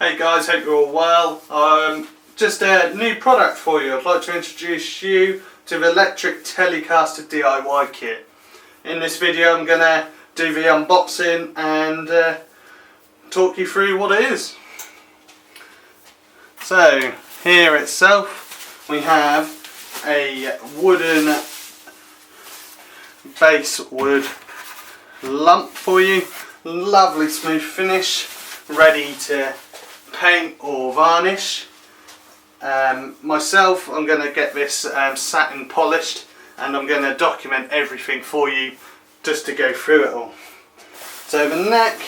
Hey guys, hope you're all well. Just a new product for you. I'd like to introduce you to the electric Telecaster DIY kit. In this video I'm going to do the unboxing and talk you through what it is. So here itself we have a wooden base wood lump for you. Lovely smooth finish, ready to paint or varnish. Myself, I'm going to get this satin polished and I'm going to document everything for you just to go through it all. So the neck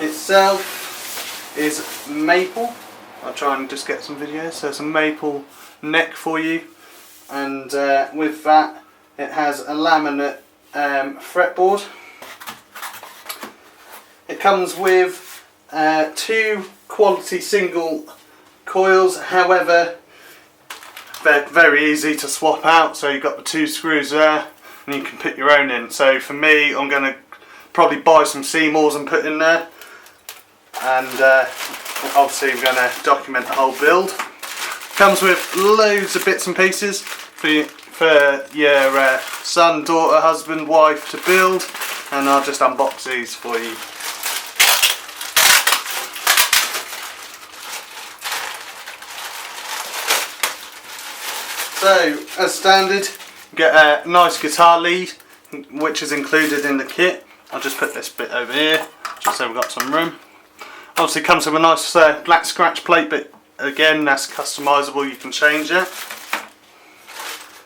itself is maple. I'll try and just get some videos. So it's a maple neck for you, and with that it has a laminate fretboard. It comes with two quality single coils, however they're very easy to swap out, so you've got the two screws there and you can put your own in. So for me, I'm going to probably buy some Seymours and put in there, and obviously we're going to document the whole build. Comes with loads of bits and pieces for your son, daughter, husband, wife to build, and I'll just unbox these for you. So, as standard, you get a nice guitar lead, which is included in the kit. I'll just put this bit over here, just so we've got some room. Obviously comes with a nice black scratch plate, but again, that's customisable, you can change it.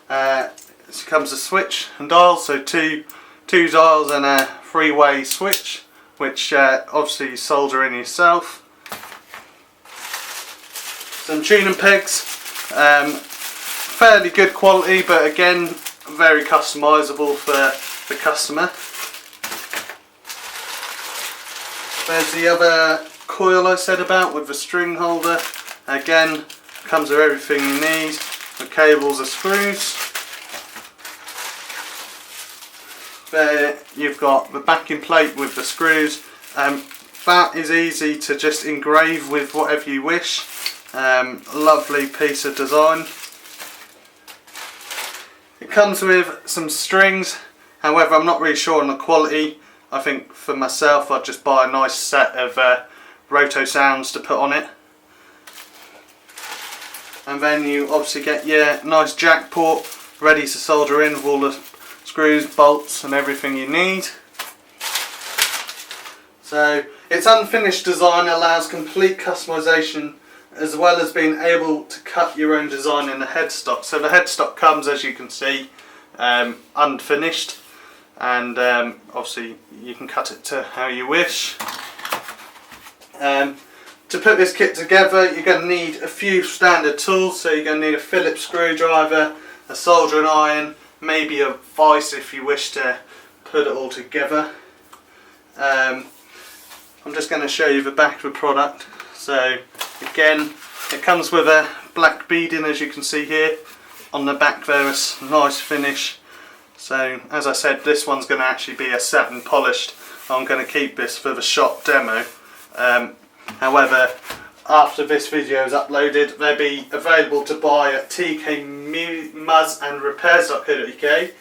It comes a switch and dial, so two dials and a three-way switch, which obviously you solder in yourself. Some tuning pegs. Fairly good quality, but again very customisable for the customer. There's the other coil I said about with the string holder. Again, comes with everything you need. The cables, the screws. There you've got the backing plate with the screws. That is easy to just engrave with whatever you wish. Lovely piece of design. It comes with some strings, however I'm not really sure on the quality. I think for myself I'd just buy a nice set of Roto sounds to put on it. And then you obviously get your nice jack port ready to solder in with all the screws, bolts and everything you need. So its unfinished design allows complete customization, as well as being able to cut your own design in the headstock. So the headstock comes, as you can see, unfinished, and obviously you can cut it to how you wish. To put this kit together, you're going to need a few standard tools. So you're going to need a Phillips screwdriver, a soldering iron, maybe a vise if you wish to put it all together. I'm just going to show you the back of the product. So again, it comes with a black beading, as you can see here. On the back there is a nice finish. So as I said, this one's going to actually be a satin polished. I'm going to keep this for the shop demo. However, after this video is uploaded, they'll be available to buy at tkmuzzandrepairs.co.uk.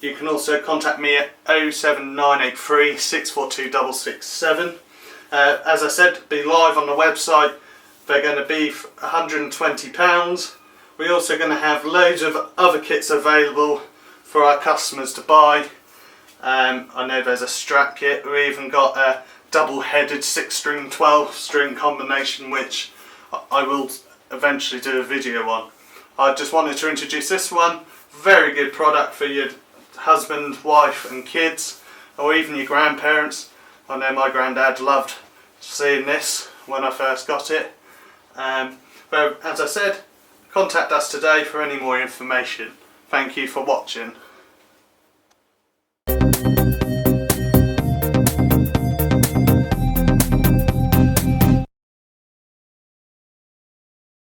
You can also contact me at 07983 642 667. As I said, be live on the website. They're going to be £120. We're also going to have loads of other kits available for our customers to buy. I know there's a strap kit. We even got a double-headed 6-string, 12-string combination, which I will eventually do a video on. I just wanted to introduce this one. Very good product for your husband, wife and kids, or even your grandparents. I know my granddad loved seeing this when I first got it. But as I said, contact us today for any more information. Thank you for watching.